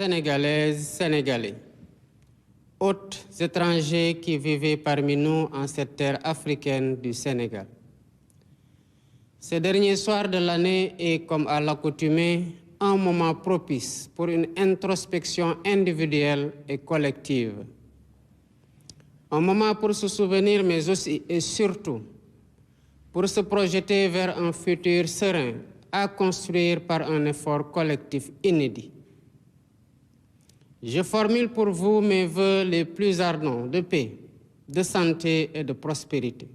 Sénégalaises, Sénégalais, hôtes étrangers qui vivaient parmi nous en cette terre africaine du Sénégal. Ce dernier soir de l'année est, comme à l'accoutumée, un moment propice pour une introspection individuelle et collective. Un moment pour se souvenir, mais aussi et surtout pour se projeter vers un futur serein à construire par un effort collectif inédit. Je formule pour vous mes vœux les plus ardents de paix, de santé et de prospérité.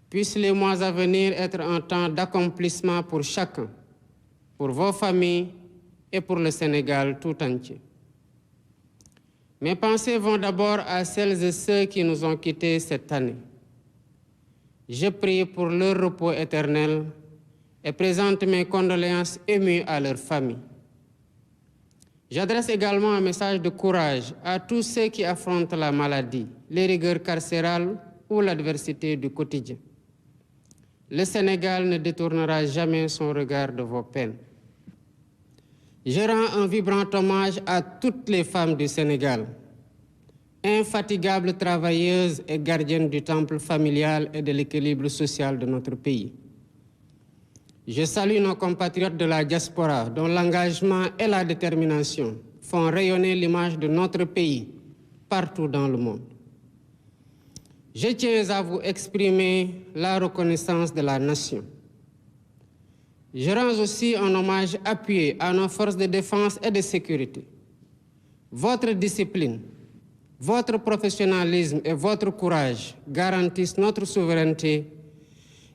Puissent les mois à venir être un temps d'accomplissement pour chacun, pour vos familles et pour le Sénégal tout entier. Mes pensées vont d'abord à celles et ceux qui nous ont quittés cette année. Je prie pour leur repos éternel et présente mes condoléances émues à leurs familles. J'adresse également un message de courage à tous ceux qui affrontent la maladie, les rigueurs carcérales ou l'adversité du quotidien. Le Sénégal ne détournera jamais son regard de vos peines. Je rends un vibrant hommage à toutes les femmes du Sénégal, infatigables travailleuses et gardiennes du temple familial et de l'équilibre social de notre pays. Je salue nos compatriotes de la diaspora dont l'engagement et la détermination font rayonner l'image de notre pays partout dans le monde. Je tiens à vous exprimer la reconnaissance de la nation. Je rends aussi un hommage appuyé à nos forces de défense et de sécurité. Votre discipline, votre professionnalisme et votre courage garantissent notre souveraineté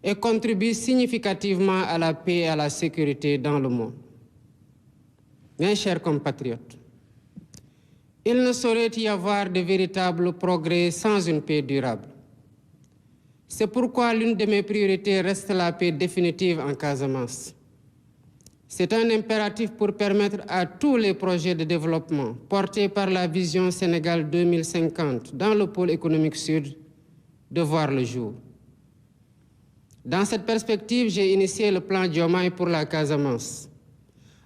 et contribuent significativement à la paix et à la sécurité dans le monde. Mes chers compatriotes, il ne saurait y avoir de véritable progrès sans une paix durable. C'est pourquoi l'une de mes priorités reste la paix définitive en Casamance. C'est un impératif pour permettre à tous les projets de développement portés par la vision Sénégal 2050 dans le pôle économique sud de voir le jour. Dans cette perspective, j'ai initié le plan Diomaye pour la Casamance,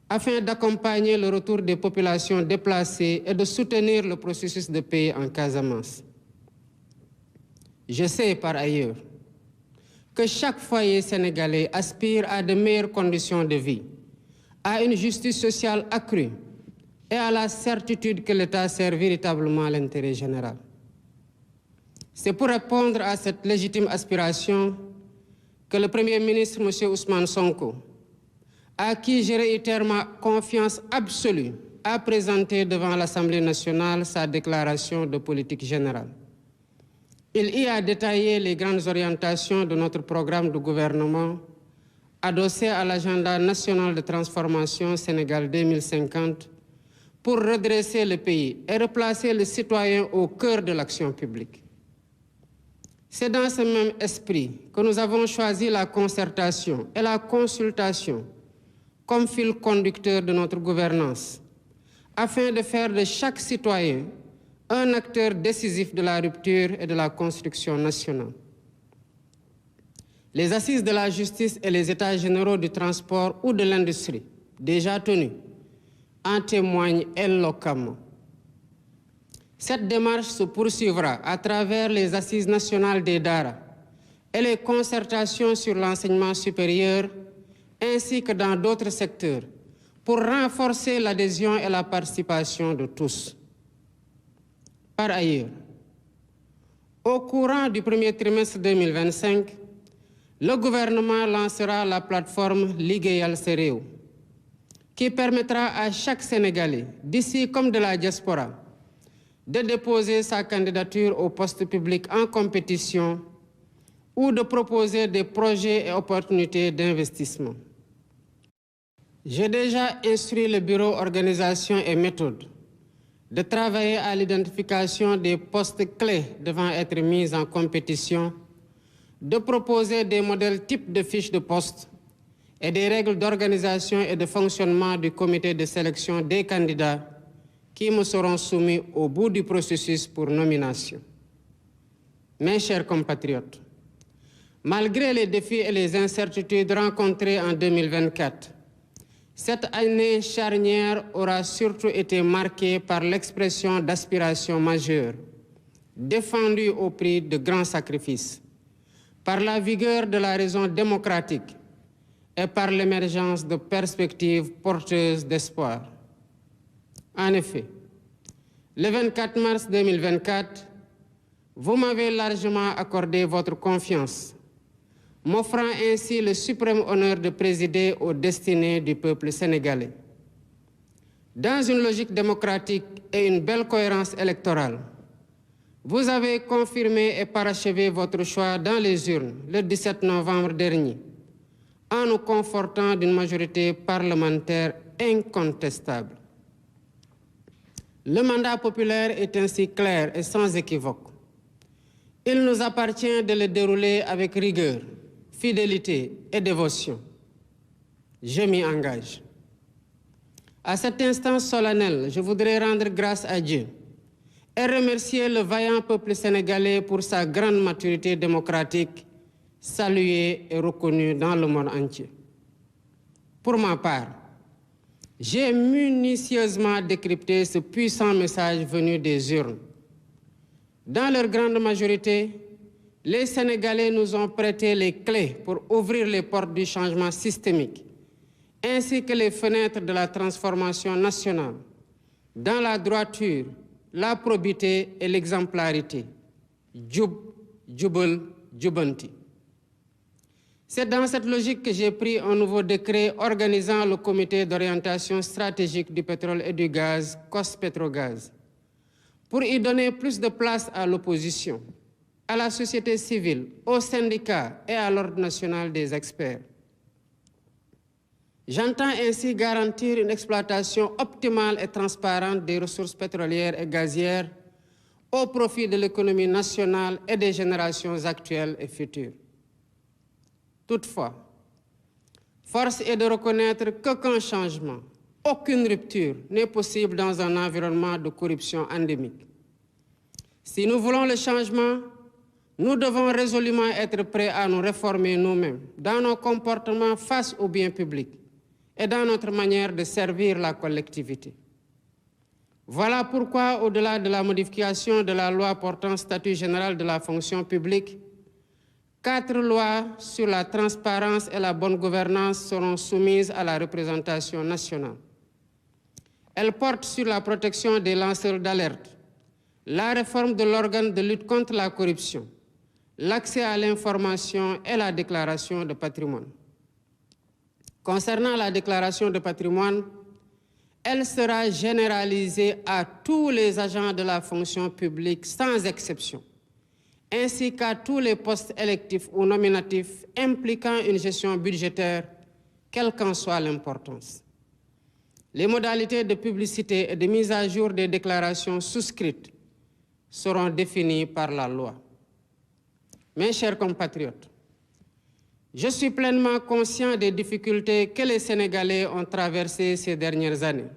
afin d'accompagner le retour des populations déplacées et de soutenir le processus de paix en Casamance. Je sais par ailleurs que chaque foyer sénégalais aspire à de meilleures conditions de vie, à une justice sociale accrue et à la certitude que l'État sert véritablement l'intérêt général. C'est pour répondre à cette légitime aspiration que le Premier ministre, M. Ousmane Sonko, à qui je réitère ma confiance absolue, a présenté devant l'Assemblée nationale sa déclaration de politique générale. Il y a détaillé les grandes orientations de notre programme de gouvernement adossé à l'agenda national de transformation Sénégal 2050 pour redresser le pays et replacer le citoyen au cœur de l'action publique. C'est dans ce même esprit que nous avons choisi la concertation et la consultation comme fil conducteur de notre gouvernance, afin de faire de chaque citoyen un acteur décisif de la rupture et de la construction nationale. Les assises de la justice et les états généraux du transport ou de l'industrie, déjà tenus, en témoignent éloquemment. Cette démarche se poursuivra à travers les assises nationales des DARA et les concertations sur l'enseignement supérieur, ainsi que dans d'autres secteurs, pour renforcer l'adhésion et la participation de tous. Par ailleurs, au courant du premier trimestre 2025, le gouvernement lancera la plateforme Ligueyal Séréo, qui permettra à chaque Sénégalais, d'ici comme de la diaspora, de déposer sa candidature au poste public en compétition ou de proposer des projets et opportunités d'investissement. J'ai déjà instruit le bureau organisation et méthode de travailler à l'identification des postes clés devant être mis en compétition, de proposer des modèles types de fiches de poste et des règles d'organisation et de fonctionnement du comité de sélection des candidats qui me seront soumis au bout du processus pour nomination. Mes chers compatriotes, malgré les défis et les incertitudes rencontrés en 2024, Cette année charnière aura surtout été marquée par l'expression d'aspirations majeures, défendues au prix de grands sacrifices, par la vigueur de la raison démocratique et par l'émergence de perspectives porteuses d'espoir. En effet, le 24 mars 2024, vous m'avez largement accordé votre confiance, m'offrant ainsi le suprême honneur de présider aux destinées du peuple sénégalais. Dans une logique démocratique et une belle cohérence électorale, vous avez confirmé et parachevé votre choix dans les urnes le 17 novembre dernier, en nous confortant d'une majorité parlementaire incontestable. Le mandat populaire est ainsi clair et sans équivoque. Il nous appartient de le dérouler avec rigueur, fidélité et dévotion. Je m'y engage. À cet instant solennel, je voudrais rendre grâce à Dieu et remercier le vaillant peuple sénégalais pour sa grande maturité démocratique, saluée et reconnue dans le monde entier. Pour ma part, j'ai minutieusement décrypté ce puissant message venu des urnes. Dans leur grande majorité, les Sénégalais nous ont prêté les clés pour ouvrir les portes du changement systémique, ainsi que les fenêtres de la transformation nationale, dans la droiture, la probité et l'exemplarité. Djub, Djubal, Djubanti. C'est dans cette logique que j'ai pris un nouveau décret organisant le comité d'orientation stratégique du pétrole et du gaz, COS-Pétrogaz, pour y donner plus de place à l'opposition, à la société civile, aux syndicats et à l'Ordre national des experts. J'entends ainsi garantir une exploitation optimale et transparente des ressources pétrolières et gazières au profit de l'économie nationale et des générations actuelles et futures. Toutefois, force est de reconnaître qu'aucun changement, aucune rupture n'est possible dans un environnement de corruption endémique. Si nous voulons le changement, nous devons résolument être prêts à nous réformer nous-mêmes dans nos comportements face au bien public et dans notre manière de servir la collectivité. Voilà pourquoi, au-delà de la modification de la loi portant statut général de la fonction publique, 4 lois sur la transparence et la bonne gouvernance seront soumises à la représentation nationale. Elles portent sur la protection des lanceurs d'alerte, la réforme de l'organe de lutte contre la corruption, l'accès à l'information et la déclaration de patrimoine. Concernant la déclaration de patrimoine, elle sera généralisée à tous les agents de la fonction publique sans exception, ainsi qu'à tous les postes électifs ou nominatifs impliquant une gestion budgétaire, quelle qu'en soit l'importance. Les modalités de publicité et de mise à jour des déclarations souscrites seront définies par la loi. Mes chers compatriotes, je suis pleinement conscient des difficultés que les Sénégalais ont traversées ces dernières années.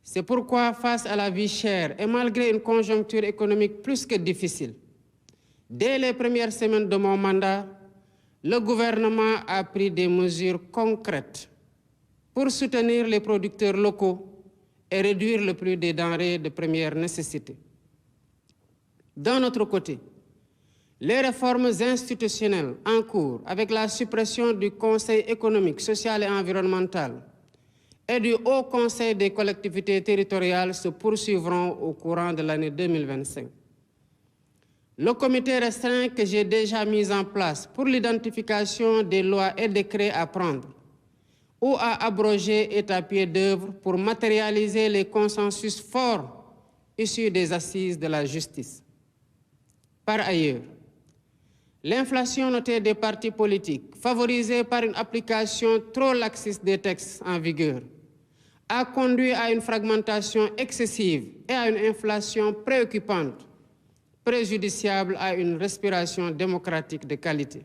C'est pourquoi, face à la vie chère et malgré une conjoncture économique plus que difficile, dès les premières semaines de mon mandat, le gouvernement a pris des mesures concrètes pour soutenir les producteurs locaux et réduire le prix des denrées de première nécessité. D'un autre côté, les réformes institutionnelles en cours avec la suppression du Conseil économique, social et environnemental et du Haut Conseil des collectivités territoriales se poursuivront au courant de l'année 2025. Le comité restreint que j'ai déjà mis en place pour l'identification des lois et décrets à prendre ou à abroger est à pied d'œuvre pour matérialiser les consensus forts issus des assises de la justice. Par ailleurs, l'inflation notée des partis politiques, favorisée par une application trop laxiste des textes en vigueur, a conduit à une fragmentation excessive et à une inflation préoccupante, préjudiciable à une respiration démocratique de qualité.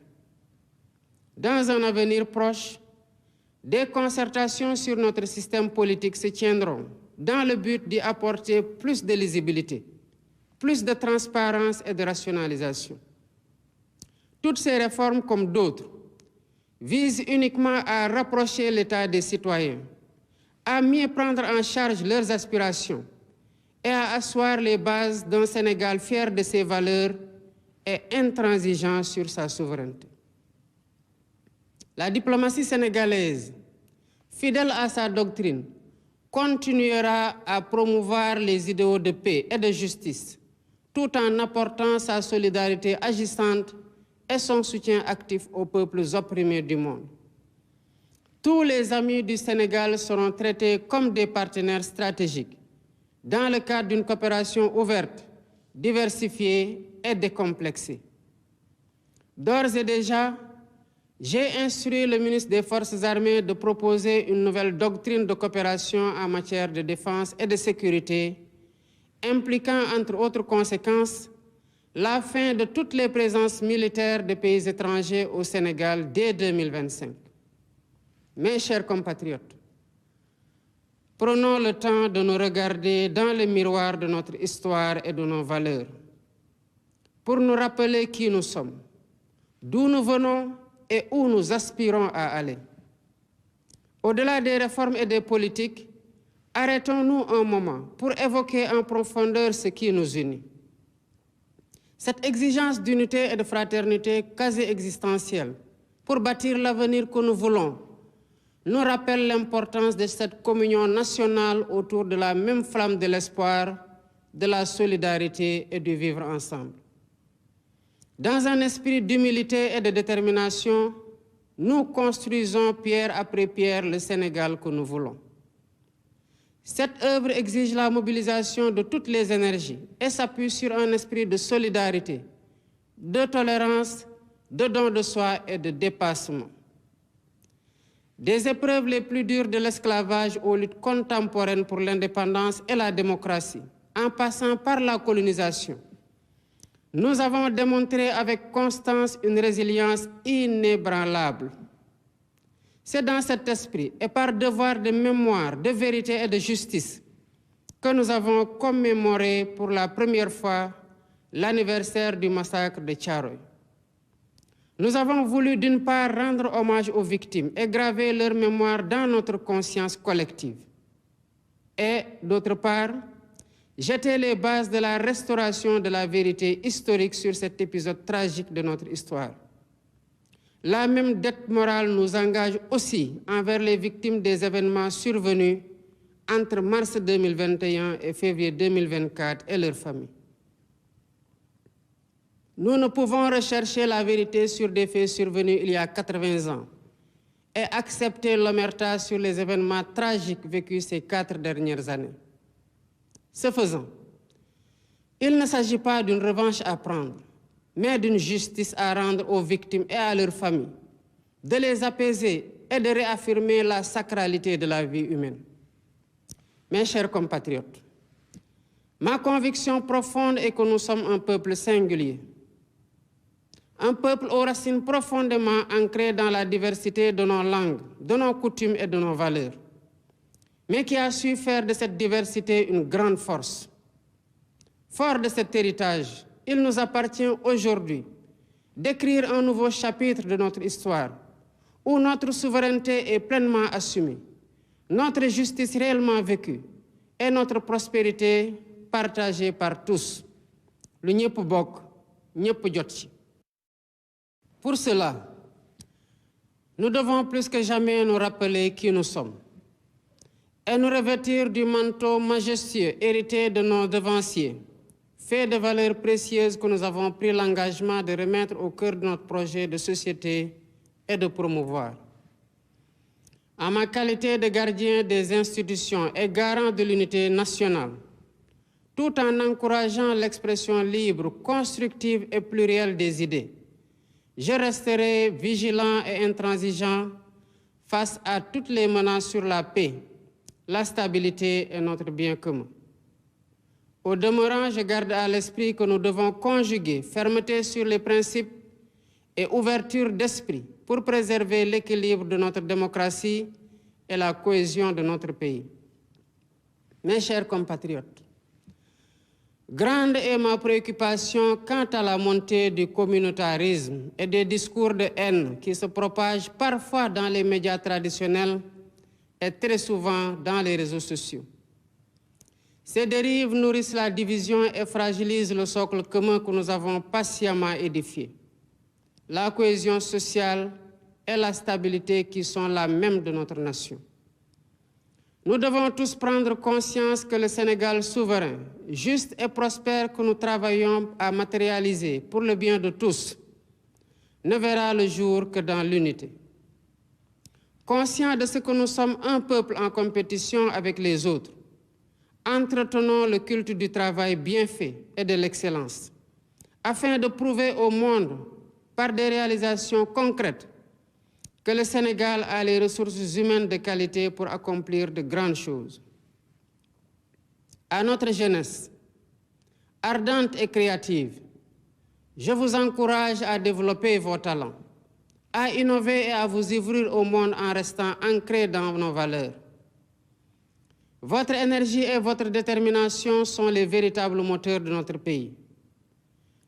Dans un avenir proche, des concertations sur notre système politique se tiendront dans le but d'y apporter plus de lisibilité, plus de transparence et de rationalisation. Toutes ces réformes, comme d'autres, vise uniquement à rapprocher l'État des citoyens, à mieux prendre en charge leurs aspirations et à asseoir les bases d'un Sénégal fier de ses valeurs et intransigeant sur sa souveraineté. La diplomatie sénégalaise, fidèle à sa doctrine, continuera à promouvoir les idéaux de paix et de justice, tout en apportant sa solidarité agissante et son soutien actif aux peuples opprimés du monde. Tous les amis du Sénégal seront traités comme des partenaires stratégiques dans le cadre d'une coopération ouverte, diversifiée et décomplexée. D'ores et déjà, j'ai instruit le ministre des Forces armées de proposer une nouvelle doctrine de coopération en matière de défense et de sécurité, impliquant, entre autres conséquences, la fin de toutes les présences militaires de pays étrangers au Sénégal dès 2025. Mes chers compatriotes, prenons le temps de nous regarder dans le miroir de notre histoire et de nos valeurs, pour nous rappeler qui nous sommes, d'où nous venons et où nous aspirons à aller. Au-delà des réformes et des politiques, arrêtons-nous un moment pour évoquer en profondeur ce qui nous unit. Cette exigence d'unité et de fraternité quasi existentielle pour bâtir l'avenir que nous voulons nous rappelle l'importance de cette communion nationale autour de la même flamme de l'espoir, de la solidarité et du vivre ensemble. Dans un esprit d'humilité et de détermination, nous construisons pierre après pierre le Sénégal que nous voulons. Cette œuvre exige la mobilisation de toutes les énergies et s'appuie sur un esprit de solidarité, de tolérance, de don de soi et de dépassement. Des épreuves les plus dures de l'esclavage aux luttes contemporaines pour l'indépendance et la démocratie, en passant par la colonisation, nous avons démontré avec constance une résilience inébranlable. C'est dans cet esprit et par devoir de mémoire, de vérité et de justice que nous avons commémoré pour la première fois l'anniversaire du massacre de Thiaroye. Nous avons voulu d'une part rendre hommage aux victimes et graver leur mémoire dans notre conscience collective. Et d'autre part, jeter les bases de la restauration de la vérité historique sur cet épisode tragique de notre histoire. La même dette morale nous engage aussi envers les victimes des événements survenus entre mars 2021 et février 2024 et leurs familles. Nous ne pouvons rechercher la vérité sur des faits survenus il y a 80 ans et accepter l'omerta sur les événements tragiques vécus ces 4 dernières années. Ce faisant, il ne s'agit pas d'une revanche à prendre, mais d'une justice à rendre aux victimes et à leurs familles, de les apaiser et de réaffirmer la sacralité de la vie humaine. Mes chers compatriotes, ma conviction profonde est que nous sommes un peuple singulier, un peuple aux racines profondément ancrées dans la diversité de nos langues, de nos coutumes et de nos valeurs, mais qui a su faire de cette diversité une grande force. Fort de cet héritage, il nous appartient aujourd'hui d'écrire un nouveau chapitre de notre histoire, où notre souveraineté est pleinement assumée, notre justice réellement vécue et notre prospérité partagée par tous. Lu ñëpp bokk, ñëpp jot ci. Pour cela, nous devons plus que jamais nous rappeler qui nous sommes et nous revêtir du manteau majestueux hérité de nos devanciers, fait de valeurs précieuses que nous avons pris l'engagement de remettre au cœur de notre projet de société et de promouvoir. En ma qualité de gardien des institutions et garant de l'unité nationale, tout en encourageant l'expression libre, constructive et plurielle des idées, je resterai vigilant et intransigeant face à toutes les menaces sur la paix, la stabilité et notre bien commun. Au demeurant, je garde à l'esprit que nous devons conjuguer fermeté sur les principes et ouverture d'esprit pour préserver l'équilibre de notre démocratie et la cohésion de notre pays. Mes chers compatriotes, Grande est ma préoccupation quant à la montée du communautarisme et des discours de haine qui se propagent parfois dans les médias traditionnels et très souvent dans les réseaux sociaux. Ces dérives nourrissent la division et fragilisent le socle commun que nous avons patiemment édifié. La cohésion sociale et la stabilité qui sont la même de notre nation. Nous devons tous prendre conscience que le Sénégal souverain, juste et prospère que nous travaillons à matérialiser pour le bien de tous, ne verra le jour que dans l'unité. Conscients de ce que nous sommes un peuple en compétition avec les autres, entretenons le culte du travail bien fait et de l'excellence, afin de prouver au monde, par des réalisations concrètes, que le Sénégal a les ressources humaines de qualité pour accomplir de grandes choses. À notre jeunesse, ardente et créative, je vous encourage à développer vos talents, à innover et à vous ouvrir au monde en restant ancrés dans nos valeurs. Votre énergie et votre détermination sont les véritables moteurs de notre pays.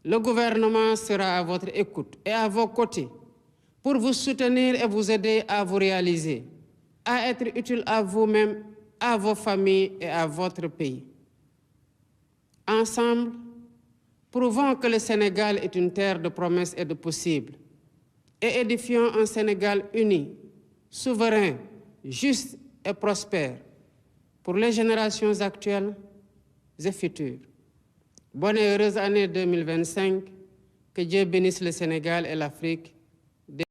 Le gouvernement sera à votre écoute et à vos côtés pour vous soutenir et vous aider à vous réaliser, à être utile à vous-même, à vos familles et à votre pays. Ensemble, prouvons que le Sénégal est une terre de promesses et de possibles, et édifions un Sénégal uni, souverain, juste et prospère pour les générations actuelles et futures. Bonne et heureuse année 2025, que Dieu bénisse le Sénégal et l'Afrique.